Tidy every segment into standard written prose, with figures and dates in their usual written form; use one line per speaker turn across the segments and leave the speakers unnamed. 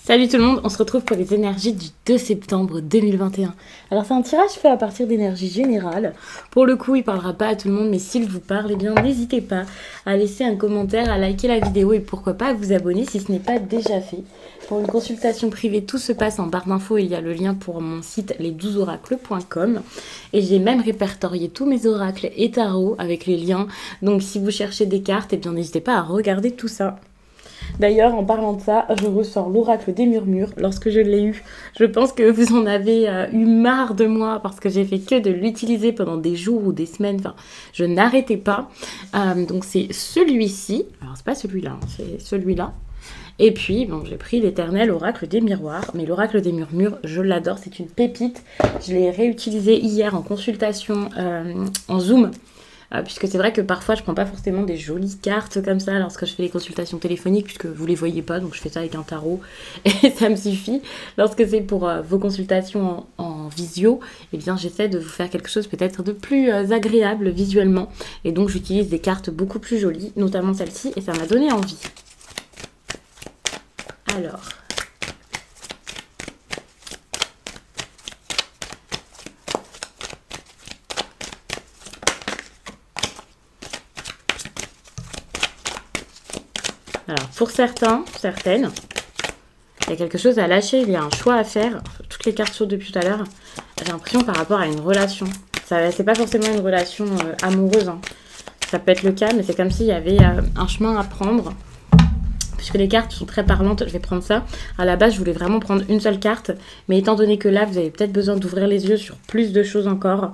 Salut tout le monde, on se retrouve pour les énergies du 2 septembre 2021. Alors c'est un tirage fait à partir d'énergie générale. Pour le coup, il parlera pas à tout le monde, mais s'il vous parle, eh bien n'hésitez pas à laisser un commentaire, à liker la vidéo et pourquoi pas à vous abonner si ce n'est pas déjà fait. Pour une consultation privée, tout se passe en barre d'infos. Il y a le lien pour mon site les12oracles.com et j'ai même répertorié tous mes oracles et tarots avec les liens. Donc si vous cherchez des cartes, eh bien n'hésitez pas à regarder tout ça. D'ailleurs, en parlant de ça, je ressors l'oracle des murmures. Lorsque je l'ai eu, je pense que vous en avez eu marre de moi parce que j'ai fait que de l'utiliser pendant des jours ou des semaines. Enfin, je n'arrêtais pas. Donc c'est celui-ci. Alors c'est pas celui-là, hein, c'est celui-là. Et puis, bon, j'ai pris l'éternel oracle des miroirs. Mais l'oracle des murmures, je l'adore, c'est une pépite. Je l'ai réutilisé hier en consultation en Zoom. Puisque c'est vrai que parfois je prends pas forcément des jolies cartes comme ça lorsque je fais les consultations téléphoniques, puisque vous les voyez pas, donc je fais ça avec un tarot et ça me suffit. Lorsque c'est pour vos consultations en visio, eh bien j'essaie de vous faire quelque chose peut-être de plus agréable visuellement, et donc j'utilise des cartes beaucoup plus jolies, notamment celle-ci, et ça m'a donné envie. Alors... Alors, pour certains, certaines, il y a quelque chose à lâcher, il y a un choix à faire. Toutes les cartes sortent depuis tout à l'heure. J'ai l'impression par rapport à une relation. C'est pas forcément une relation amoureuse. Hein. Ça peut être le cas, mais c'est comme s'il y avait un chemin à prendre. Puisque les cartes sont très parlantes, je vais prendre ça. À la base, je voulais vraiment prendre une seule carte. Mais étant donné que là, vous avez peut-être besoin d'ouvrir les yeux sur plus de choses encore.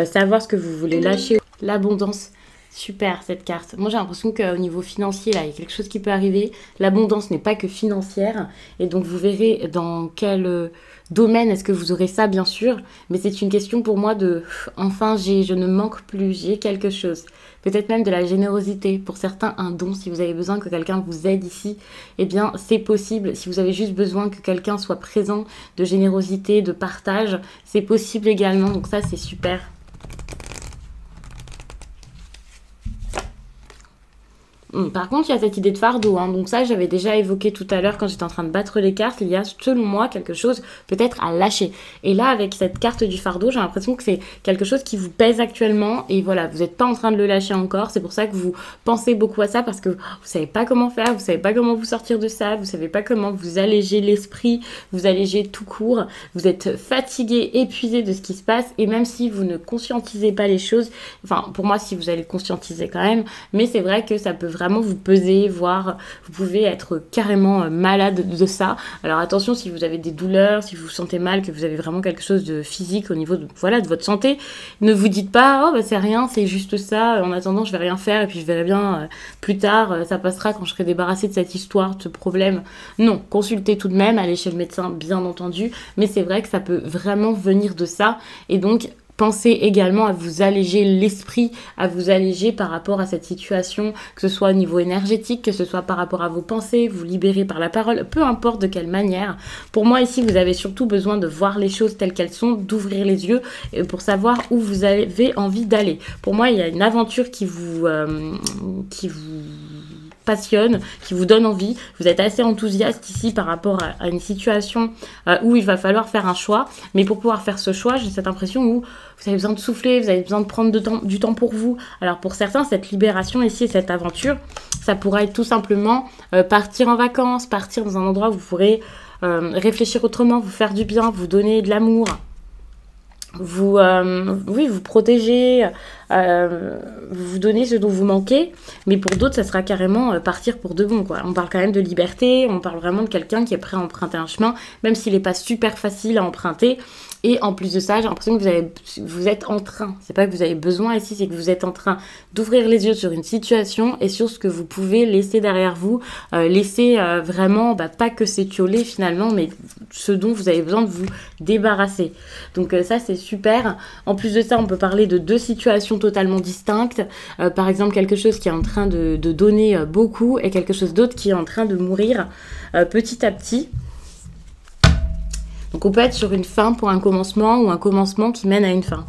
Savoir ce que vous voulez lâcher. L'abondance. Super cette carte. Moi j'ai l'impression qu'au niveau financier là il y a quelque chose qui peut arriver. L'abondance n'est pas que financière et donc vous verrez dans quel domaine est-ce que vous aurez ça bien sûr. Mais c'est une question pour moi de enfin je ne manque plus, j'ai quelque chose. Peut-être même de la générosité. Pour certains un don, si vous avez besoin que quelqu'un vous aide ici, eh bien c'est possible. Si vous avez juste besoin que quelqu'un soit présent, de générosité, de partage, c'est possible également. Donc ça c'est super. Par contre, il y a cette idée de fardeau, hein. Donc ça, j'avais déjà évoqué tout à l'heure quand j'étais en train de battre les cartes. Il y a, selon moi, quelque chose peut-être à lâcher. Et là, avec cette carte du fardeau, j'ai l'impression que c'est quelque chose qui vous pèse actuellement. Et voilà, vous n'êtes pas en train de le lâcher encore. C'est pour ça que vous pensez beaucoup à ça, parce que vous savez pas comment faire, vous savez pas comment vous sortir de ça, vous savez pas comment vous alléger l'esprit, vous alléger tout court. Vous êtes fatigué, épuisé de ce qui se passe. Et même si vous ne conscientisez pas les choses, enfin, pour moi, si vous allez le conscientiser quand même, mais c'est vrai que ça peut vraiment vous peser, voire vous pouvez être carrément malade de ça. Alors attention, si vous avez des douleurs, si vous vous sentez mal, que vous avez vraiment quelque chose de physique au niveau de, voilà, de votre santé, ne vous dites pas « Oh, bah, c'est rien, c'est juste ça, en attendant, je vais rien faire et puis je verrai bien plus tard, ça passera quand je serai débarrassée de cette histoire, de ce problème. » Non, consultez tout de même, allez chez le médecin, bien entendu, mais c'est vrai que ça peut vraiment venir de ça et donc pensez également à vous alléger l'esprit, à vous alléger par rapport à cette situation, que ce soit au niveau énergétique, que ce soit par rapport à vos pensées, vous libérer par la parole, peu importe de quelle manière. Pour moi ici, vous avez surtout besoin de voir les choses telles qu'elles sont, d'ouvrir les yeux pour savoir où vous avez envie d'aller. Pour moi, il y a une aventure qui vous passionne, qui vous donne envie. Vous êtes assez enthousiaste ici par rapport à une situation où il va falloir faire un choix. Mais pour pouvoir faire ce choix, j'ai cette impression où vous avez besoin de souffler, vous avez besoin de prendre du temps pour vous. Alors pour certains, cette libération ici, cette aventure, ça pourrait être tout simplement partir en vacances, partir dans un endroit où vous pourrez réfléchir autrement, vous faire du bien, vous donner de l'amour. Vous protéger, vous donner ce dont vous manquez, mais pour d'autres ça sera carrément partir pour de bon quoi. On parle quand même de liberté, on parle vraiment de quelqu'un qui est prêt à emprunter un chemin, même s'il n'est pas super facile à emprunter. Et en plus de ça, j'ai l'impression que vous êtes en train, c'est pas que vous avez besoin ici, c'est que vous êtes en train d'ouvrir les yeux sur une situation et sur ce que vous pouvez laisser derrière vous, laisser vraiment, pas que s'étioler finalement, mais ce dont vous avez besoin de vous débarrasser. Donc ça c'est super. En plus de ça, on peut parler de deux situations totalement distinctes. Par exemple, quelque chose qui est en train de donner beaucoup et quelque chose d'autre qui est en train de mourir petit à petit. Donc on peut être sur une fin pour un commencement ou un commencement qui mène à une fin.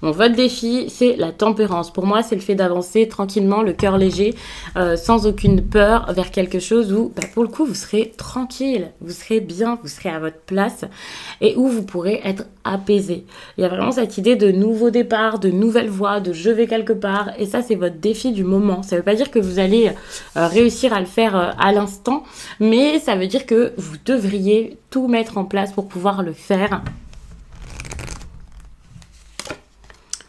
Bon, votre défi, c'est la tempérance. Pour moi, c'est le fait d'avancer tranquillement, le cœur léger, sans aucune peur, vers quelque chose où, pour le coup, vous serez tranquille, vous serez bien, vous serez à votre place et où vous pourrez être apaisé. Il y a vraiment cette idée de nouveau départ, de nouvelle voie, de je vais quelque part. Et ça, c'est votre défi du moment. Ça ne veut pas dire que vous allez réussir à le faire à l'instant, mais ça veut dire que vous devriez tout mettre en place pour pouvoir le faire.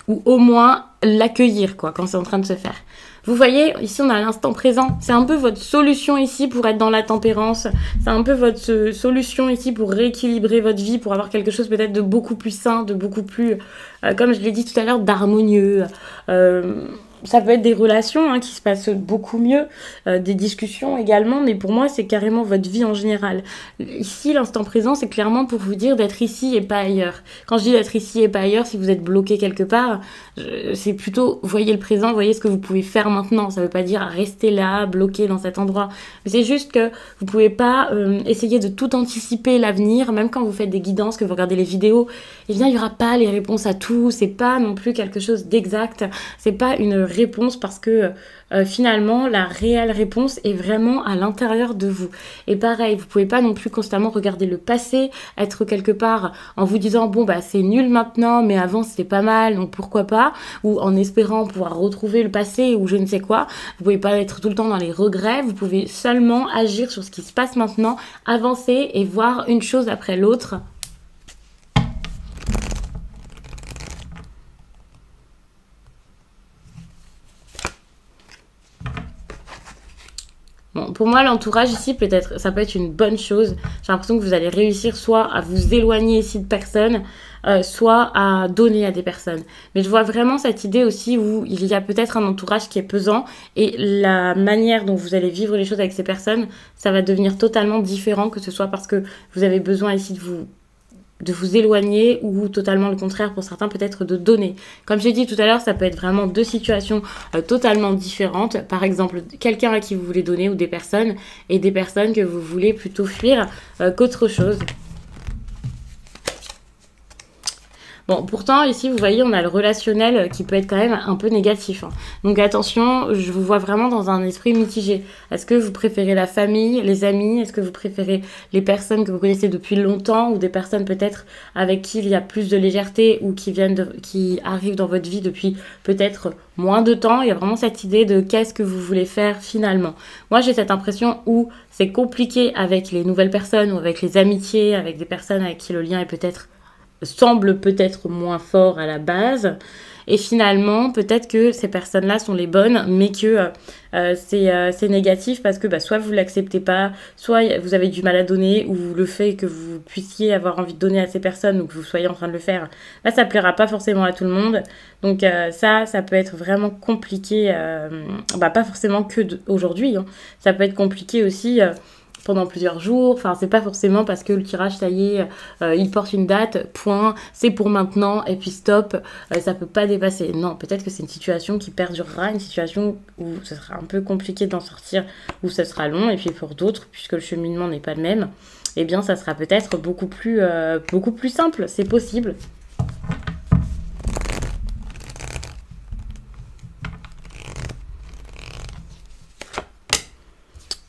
Ou au moins l'accueillir, quoi, quand c'est en train de se faire. Vous voyez, ici on a l'instant présent. C'est un peu votre solution ici pour être dans la tempérance. C'est un peu votre solution ici pour rééquilibrer votre vie, pour avoir quelque chose peut-être de beaucoup plus sain, de beaucoup plus, comme je l'ai dit tout à l'heure, d'harmonieux. Ça peut être des relations qui se passent beaucoup mieux, des discussions également, mais pour moi, c'est carrément votre vie en général. Ici, l'instant présent, c'est clairement pour vous dire d'être ici et pas ailleurs. Quand je dis d'être ici et pas ailleurs, si vous êtes bloqué quelque part, c'est plutôt, voyez le présent, voyez ce que vous pouvez faire maintenant. Ça veut pas dire rester là, bloqué dans cet endroit. Mais c'est juste que vous pouvez pas essayer de tout anticiper l'avenir, même quand vous faites des guidances, que vous regardez les vidéos, eh bien, il y aura pas les réponses à tout, c'est pas non plus quelque chose d'exact, c'est pas une réponse parce que finalement la réelle réponse est vraiment à l'intérieur de vous. Et pareil, vous pouvez pas non plus constamment regarder le passé, être quelque part en vous disant bon bah c'est nul maintenant mais avant c'était pas mal donc pourquoi pas, ou en espérant pouvoir retrouver le passé ou je ne sais quoi. Vous pouvez pas être tout le temps dans les regrets, vous pouvez seulement agir sur ce qui se passe maintenant, avancer et voir une chose après l'autre. Bon, pour moi, l'entourage ici, peut-être, ça peut être une bonne chose. J'ai l'impression que vous allez réussir soit à vous éloigner ici de personnes, soit à donner à des personnes. Mais je vois vraiment cette idée aussi où il y a peut-être un entourage qui est pesant et la manière dont vous allez vivre les choses avec ces personnes, ça va devenir totalement différent, que ce soit parce que vous avez besoin ici de vous éloigner ou totalement le contraire pour certains peut-être de donner. Comme j'ai dit tout à l'heure, ça peut être vraiment deux situations totalement différentes. Par exemple, quelqu'un à qui vous voulez donner ou des personnes et des personnes que vous voulez plutôt fuir qu'autre chose. Bon, pourtant, ici, vous voyez, on a le relationnel qui peut être quand même un peu négatif. Donc attention, je vous vois vraiment dans un esprit mitigé. Est-ce que vous préférez la famille, les amis? Est-ce que vous préférez les personnes que vous connaissez depuis longtemps ou des personnes peut-être avec qui il y a plus de légèreté ou qui arrivent dans votre vie depuis peut-être moins de temps? Il y a vraiment cette idée de qu'est-ce que vous voulez faire finalement. Moi, j'ai cette impression où c'est compliqué avec les nouvelles personnes ou avec les amitiés, avec des personnes avec qui le lien est semble peut-être moins fort à la base, et finalement peut-être que ces personnes-là sont les bonnes, mais que c'est négatif parce que soit vous l'acceptez pas, soit vous avez du mal à donner, ou le fait que vous puissiez avoir envie de donner à ces personnes ou que vous soyez en train de le faire, là ça plaira pas forcément à tout le monde. Donc ça peut être vraiment compliqué, pas forcément que aujourd'hui, ça peut être compliqué aussi pendant plusieurs jours. Enfin, c'est pas forcément parce que le tirage, ça y est, il porte une date, point, c'est pour maintenant, et puis stop, ça peut pas dépasser. Non, peut-être que c'est une situation qui perdurera, une situation où ce sera un peu compliqué d'en sortir, où ce sera long, et puis pour d'autres, puisque le cheminement n'est pas le même, eh bien, ça sera peut-être beaucoup plus simple, c'est possible.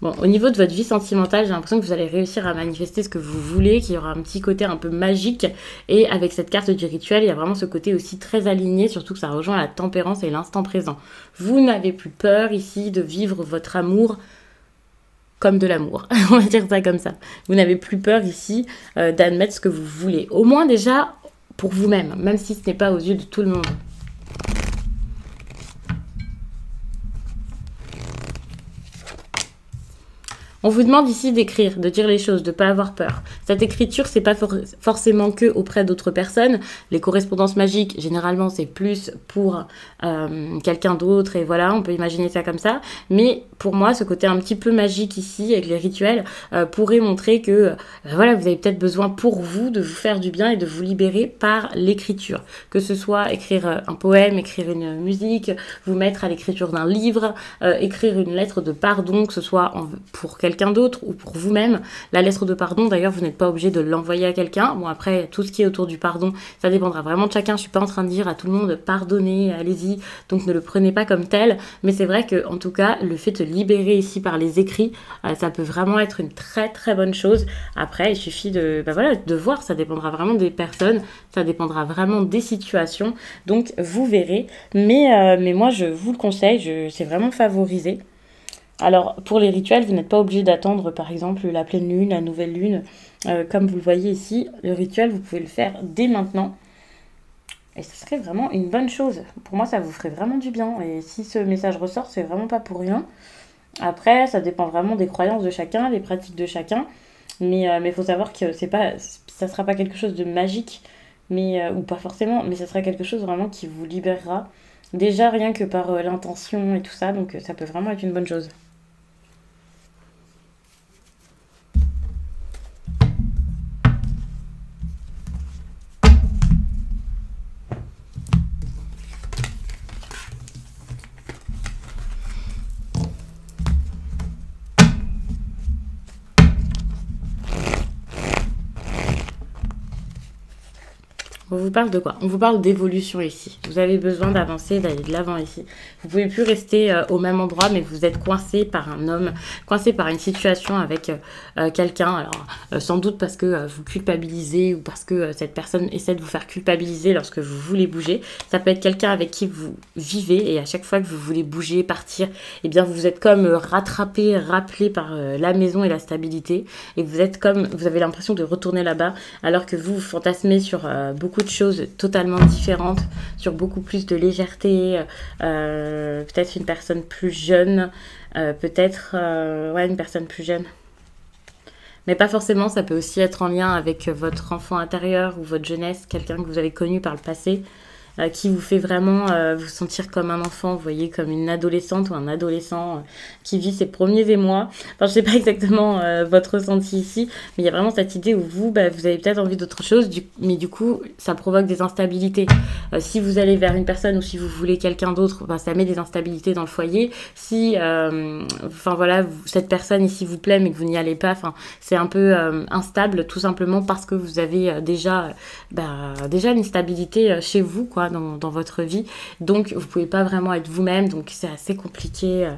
Bon, au niveau de votre vie sentimentale, j'ai l'impression que vous allez réussir à manifester ce que vous voulez, qu'il y aura un petit côté un peu magique. Et avec cette carte du rituel, il y a vraiment ce côté aussi très aligné, surtout que ça rejoint la tempérance et l'instant présent. Vous n'avez plus peur ici de vivre votre amour comme de l'amour. On va dire ça comme ça. Vous n'avez plus peur ici d'admettre ce que vous voulez. Au moins déjà pour vous-même, même si ce n'est pas aux yeux de tout le monde. On vous demande ici d'écrire, de dire les choses, de ne pas avoir peur. Cette écriture, c'est pas forcément que auprès d'autres personnes. Les correspondances magiques, généralement, c'est plus pour quelqu'un d'autre. Et voilà, on peut imaginer ça comme ça. Mais pour moi, ce côté un petit peu magique ici, avec les rituels, pourrait montrer que voilà, vous avez peut-être besoin pour vous de vous faire du bien et de vous libérer par l'écriture. Que ce soit écrire un poème, écrire une musique, vous mettre à l'écriture d'un livre, écrire une lettre de pardon, que ce soit pour quelqu'un quelqu'un d'autre ou pour vous-même. La lettre de pardon, d'ailleurs, vous n'êtes pas obligé de l'envoyer à quelqu'un. Bon, après, tout ce qui est autour du pardon, ça dépendra vraiment de chacun. Je suis pas en train de dire à tout le monde pardonnez, allez-y, donc ne le prenez pas comme tel. Mais c'est vrai que, en tout cas, le fait de libérer ici par les écrits, ça peut vraiment être une très très bonne chose. Après, il suffit de, voilà, de voir, ça dépendra vraiment des personnes, ça dépendra vraiment des situations. Donc, vous verrez. Mais moi, je vous le conseille, c'est vraiment favorisé. Alors, pour les rituels, vous n'êtes pas obligé d'attendre, par exemple, la pleine lune, la nouvelle lune. Comme vous le voyez ici, le rituel, vous pouvez le faire dès maintenant. Et ce serait vraiment une bonne chose. Pour moi, ça vous ferait vraiment du bien. Et si ce message ressort, c'est vraiment pas pour rien. Après, ça dépend vraiment des croyances de chacun, des pratiques de chacun. Mais il faut savoir que ça sera pas quelque chose de magique, ou pas forcément, mais ça sera quelque chose vraiment qui vous libérera. Déjà, rien que par l'intention et tout ça. Donc, ça peut vraiment être une bonne chose. On vous parle de quoi? On vous parle d'évolution ici. Vous avez besoin d'avancer, d'aller de l'avant ici. Vous pouvez plus rester au même endroit, mais vous êtes coincé par un homme, coincé par une situation avec quelqu'un. Alors, sans doute parce que vous culpabilisez ou parce que cette personne essaie de vous faire culpabiliser lorsque vous voulez bouger. Ça peut être quelqu'un avec qui vous vivez et à chaque fois que vous voulez bouger, partir, eh bien, vous êtes comme rattrapé, rappelé par la maison et la stabilité. Et vous avez l'impression de retourner là-bas alors que vous fantasmez sur beaucoup de choses totalement différentes, sur beaucoup plus de légèreté, peut-être une personne plus jeune, une personne plus jeune. Mais pas forcément, ça peut aussi être en lien avec votre enfant intérieur ou votre jeunesse, quelqu'un que vous avez connu par le passé, qui vous fait vraiment vous sentir comme un enfant, vous voyez, comme une adolescente ou un adolescent qui vit ses premiers émois. Enfin, je sais pas exactement votre ressenti ici, mais il y a vraiment cette idée où vous avez peut-être envie d'autre chose, mais du coup, ça provoque des instabilités. Si vous allez vers une personne ou si vous voulez quelqu'un d'autre, ça met des instabilités dans le foyer. Si, cette personne ici vous plaît, mais que vous n'y allez pas, c'est un peu instable, tout simplement parce que vous avez déjà une stabilité chez vous, quoi, dans votre vie. Donc, vous pouvez pas vraiment être vous-même, donc c'est assez compliqué.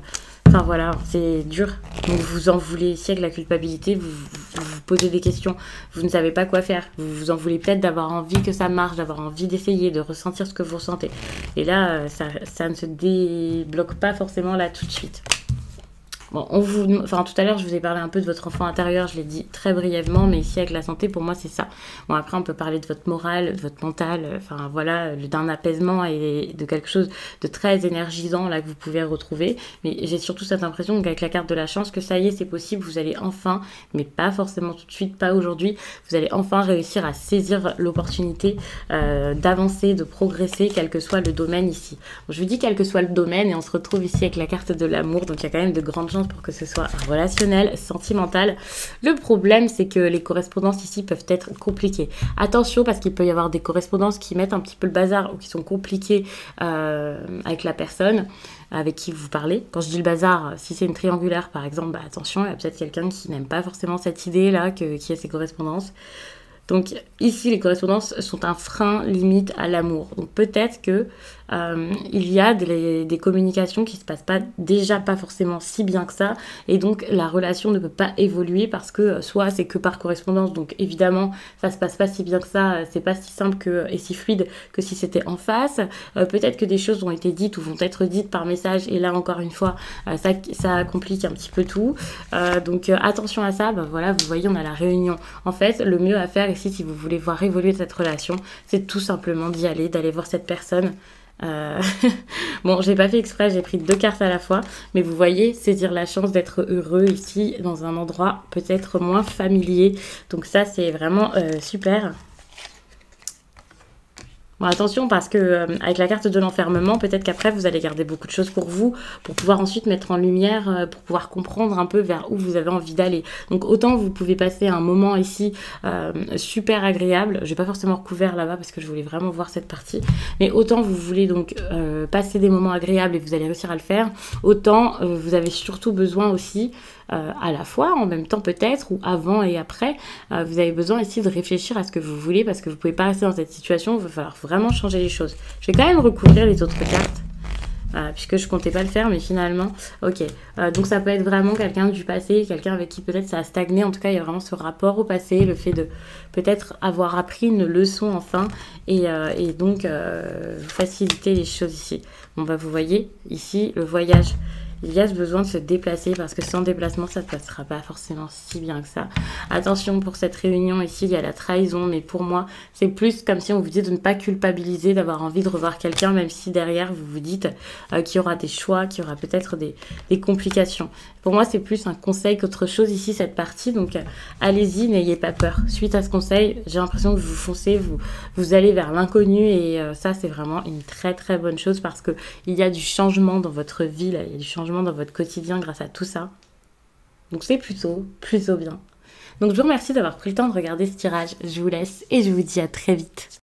C'est dur. Donc, vous en voulez ici avec la culpabilité, vous posez des questions, vous ne savez pas quoi faire. Vous en voulez peut-être d'avoir envie que ça marche, d'avoir envie d'essayer, de ressentir ce que vous ressentez. Et là, ça ne se débloque pas forcément là tout de suite. Bon, tout à l'heure, je vous ai parlé un peu de votre enfant intérieur, je l'ai dit très brièvement, mais ici, avec la santé, pour moi, c'est ça. Bon, après, on peut parler de votre morale, de votre mental, d'un apaisement et de quelque chose de très énergisant, là, que vous pouvez retrouver. Mais j'ai surtout cette impression qu'avec la carte de la chance, que ça y est, c'est possible, vous allez enfin, mais pas forcément tout de suite, pas aujourd'hui, vous allez enfin réussir à saisir l'opportunité d'avancer, de progresser, quel que soit le domaine ici. Bon, je vous dis quel que soit le domaine, et on se retrouve ici avec la carte de l'amour, donc il y a quand même de grandes chances pour que ce soit relationnel, sentimental. Le problème, c'est que les correspondances ici peuvent être compliquées. Attention, parce qu'il peut y avoir des correspondances qui mettent un petit peu le bazar ou qui sont compliquées avec la personne avec qui vous parlez. Quand je dis le bazar, si c'est une triangulaire par exemple, attention, il y a peut-être quelqu'un qui n'aime pas forcément cette idée-là, qui a ces correspondances. Donc ici, les correspondances sont un frein limite à l'amour. Donc peut-être que il y a des communications qui se passent pas forcément si bien que ça, et donc la relation ne peut pas évoluer parce que soit c'est que par correspondance, donc évidemment ça se passe pas si bien que ça, c'est pas si simple et si fluide que si c'était en face. Peut-être que des choses ont été dites ou vont être dites par message, et là encore une fois ça complique un petit peu tout. Donc attention à ça. Vous voyez, on a la réunion. En fait, le mieux à faire ici, si vous voulez voir évoluer cette relation, c'est tout simplement d'aller voir cette personne. Bon, j'ai pas fait exprès, j'ai pris 2 cartes à la fois, mais vous voyez, saisir la chance d'être heureux ici dans un endroit peut-être moins familier. Donc ça, c'est vraiment super. Bon, attention, parce que avec la carte de l'enfermement, peut-être qu'après vous allez garder beaucoup de choses pour vous, pour pouvoir ensuite mettre en lumière, pour pouvoir comprendre un peu vers où vous avez envie d'aller. Donc autant vous pouvez passer un moment ici super agréable. J'ai pas forcément recouvert là-bas parce que je voulais vraiment voir cette partie, mais autant vous voulez donc passer des moments agréables et vous allez réussir à le faire, autant vous avez surtout besoin aussi à la fois, en même temps peut-être, ou avant et après. Vous avez besoin ici de réfléchir à ce que vous voulez parce que vous pouvez pas rester dans cette situation, il va falloir vraiment changer les choses. Je vais quand même recouvrir les autres cartes. Puisque je comptais pas le faire, mais finalement, ok. Donc ça peut être vraiment quelqu'un du passé, quelqu'un avec qui peut-être ça a stagné. En tout cas, il y a vraiment ce rapport au passé, le fait de peut-être avoir appris une leçon enfin, et donc faciliter les choses ici. Bon bah vous voyez ici le voyage. Il y a ce besoin de se déplacer parce que sans déplacement, ça ne passera pas forcément si bien que ça. Attention pour cette réunion ici, il y a la trahison, mais pour moi, c'est plus comme si on vous dit de ne pas culpabiliser, d'avoir envie de revoir quelqu'un, même si derrière vous vous dites qu'il y aura des choix, qu'il y aura peut-être des complications. Pour moi, c'est plus un conseil qu'autre chose ici, cette partie. Donc, allez-y, n'ayez pas peur. Suite à ce conseil, j'ai l'impression que vous foncez, vous allez vers l'inconnu et ça, c'est vraiment une très très bonne chose parce qu'il y a du changement dans votre vie, là, il y a du changement dans votre quotidien grâce à tout ça. Donc, c'est plutôt bien. Donc, je vous remercie d'avoir pris le temps de regarder ce tirage. Je vous laisse et je vous dis à très vite.